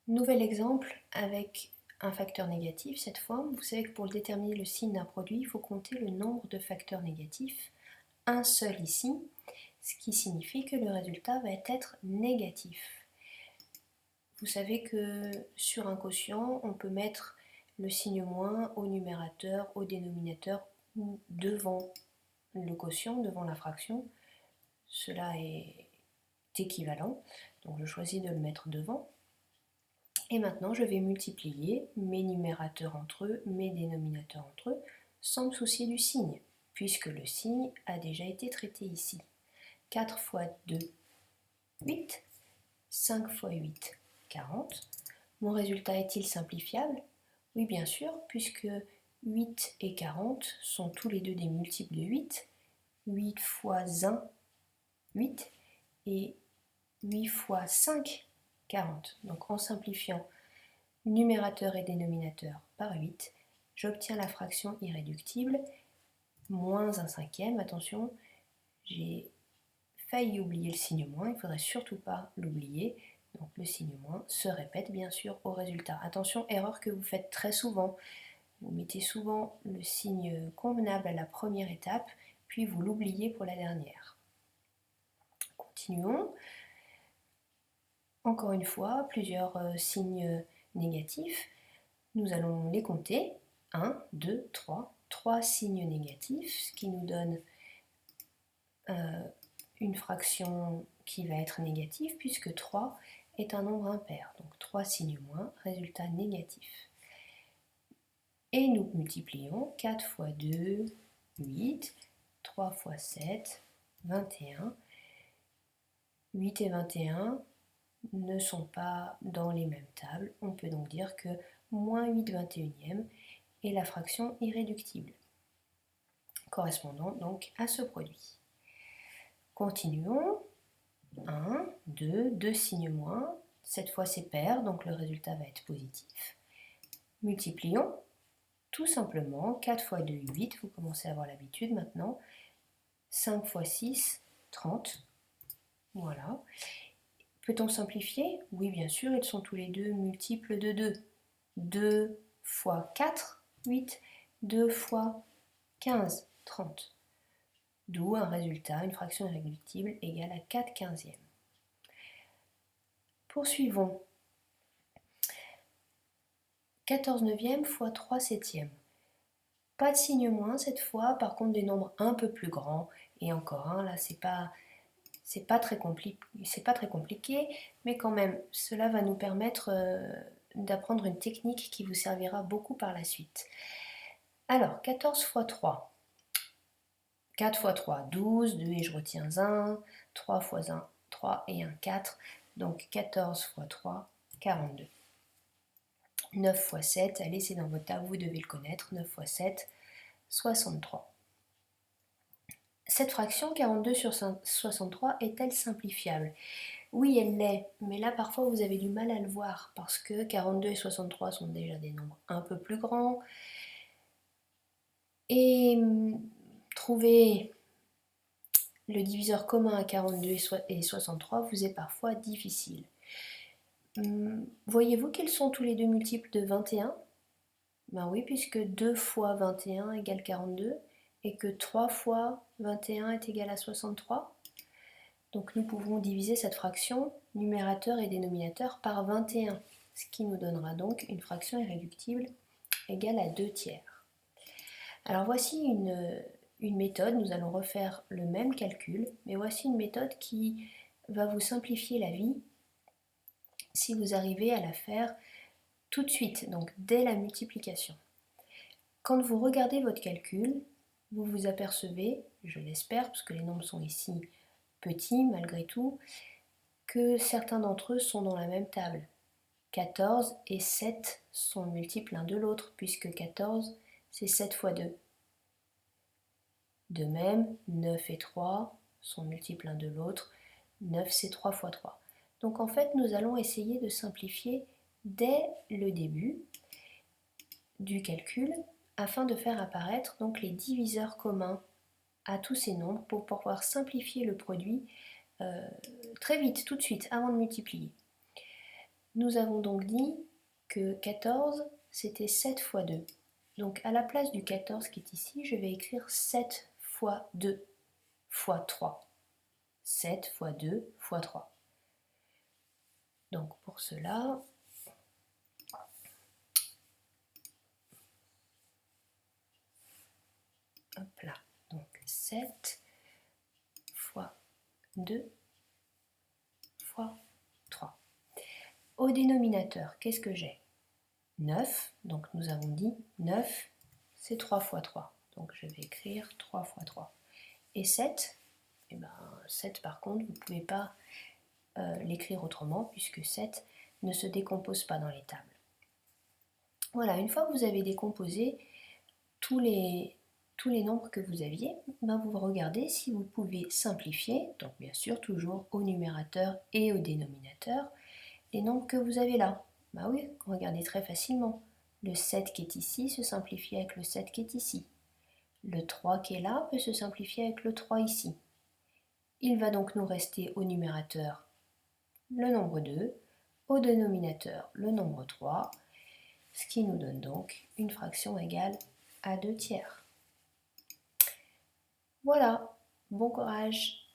Nouvel exemple avec un facteur négatif cette fois. Vous savez que pour déterminer le signe d'un produit, il faut compter le nombre de facteurs négatifs, un seul ici, ce qui signifie que le résultat va être négatif. Vous savez que sur un quotient, on peut mettre le signe moins au numérateur, au dénominateur ou devant le quotient, devant la fraction. Cela est équivalent, donc je choisis de le mettre devant. Et maintenant, je vais multiplier mes numérateurs entre eux, mes dénominateurs entre eux, sans me soucier du signe, puisque le signe a déjà été traité ici. 4 fois 2, 8. 5 fois 8, 40. Mon résultat est-il simplifiable? Oui, bien sûr, puisque 8 et 40 sont tous les deux des multiples de 8. 8 fois 1, 8. Et 8 fois 5, 40. Donc en simplifiant numérateur et dénominateur par 8, j'obtiens la fraction irréductible, moins un cinquième. Attention, j'ai failli oublier le signe moins, il ne faudrait surtout pas l'oublier. Donc le signe moins se répète bien sûr au résultat. Attention, erreur que vous faites très souvent. Vous mettez souvent le signe convenable à la première étape, puis vous l'oubliez pour la dernière. Continuons. Encore une fois, plusieurs signes négatifs. Nous allons les compter. 1, 2, 3. 3 signes négatifs, ce qui nous donne une fraction qui va être négative, puisque 3 est un nombre impair. Donc 3 signes moins, résultat négatif. Et nous multiplions 4 fois 2, 8, 3 fois 7, 21. 8 et 21 ne sont pas dans les mêmes tables. On peut donc dire que moins 8 21e est la fraction irréductible, correspondant donc à ce produit. Continuons. 1, 2, 2 signes moins. Cette fois c'est pair, donc le résultat va être positif. Multiplions. Tout simplement, 4 fois 2, 8. Vous commencez à avoir l'habitude maintenant. 5 fois 6, 30. Voilà. Peut-on simplifier? Oui, bien sûr, ils sont tous les deux multiples de 2. 2 fois 4, 8. 2 fois 15, 30. D'où un résultat, une fraction irréductible égale à 4 quinzièmes. Poursuivons. 14 neuvième fois 3 septièmes. Pas de signe moins cette fois, par contre des nombres un peu plus grands. Et encore un, là c'est pas très compliqué, mais quand même, cela va nous permettre d'apprendre une technique qui vous servira beaucoup par la suite. Alors, 14 fois 3. 4 fois 3, 12, 2 et je retiens 1, 3 fois 1, 3 et 1, 4. Donc 14 fois 3, 42. 9 fois 7, allez, c'est dans votre table, vous devez le connaître. 9 fois 7, 63. Cette fraction 42 sur 63 est-elle simplifiable? Oui, elle l'est, mais là parfois vous avez du mal à le voir parce que 42 et 63 sont déjà des nombres un peu plus grands. Et trouver le diviseur commun à 42 et 63 vous est parfois difficile. Voyez-vous qu'ils sont tous les deux multiples de 21? Ben oui, puisque 2 fois 21 égale 42 et que 3 fois 21 est égal à 63. Donc nous pouvons diviser cette fraction, numérateur et dénominateur, par 21, ce qui nous donnera donc une fraction irréductible égale à 2 tiers. Alors voici une méthode, nous allons refaire le même calcul, mais voici une méthode qui va vous simplifier la vie si vous arrivez à la faire tout de suite, donc dès la multiplication. Quand vous regardez votre calcul, vous vous apercevez, je l'espère, parce que les nombres sont ici petits malgré tout, que certains d'entre eux sont dans la même table. 14 et 7 sont multiples l'un de l'autre, puisque 14 c'est 7 fois 2. De même, 9 et 3 sont multiples l'un de l'autre, 9 c'est 3 fois 3. Donc en fait, nous allons essayer de simplifier dès le début du calcul afin de faire apparaître donc les diviseurs communs à tous ces nombres pour pouvoir simplifier le produit très vite, tout de suite, avant de multiplier. Nous avons donc dit que 14, c'était 7 fois 2. Donc à la place du 14 qui est ici, je vais écrire 7 fois 2 fois 3. 7 fois 2 fois 3. Donc pour cela, hop là, donc 7 fois 2 fois 3. Au dénominateur, qu'est-ce que j'ai? 9, donc nous avons dit 9, c'est 3 fois 3. Donc je vais écrire 3 fois 3. Et 7, eh ben, 7 par contre, vous ne pouvez pas l'écrire autrement puisque 7 ne se décompose pas dans les tables. Voilà, une fois que vous avez décomposé tous les nombres que vous aviez, ben vous regardez si vous pouvez simplifier, donc bien sûr toujours au numérateur et au dénominateur, les nombres que vous avez là. Ben oui, regardez très facilement. Le 7 qui est ici se simplifie avec le 7 qui est ici. Le 3 qui est là peut se simplifier avec le 3 ici. Il va donc nous rester au numérateur le nombre 2, au dénominateur le nombre 3, ce qui nous donne donc une fraction égale à 2 tiers. Voilà, bon courage!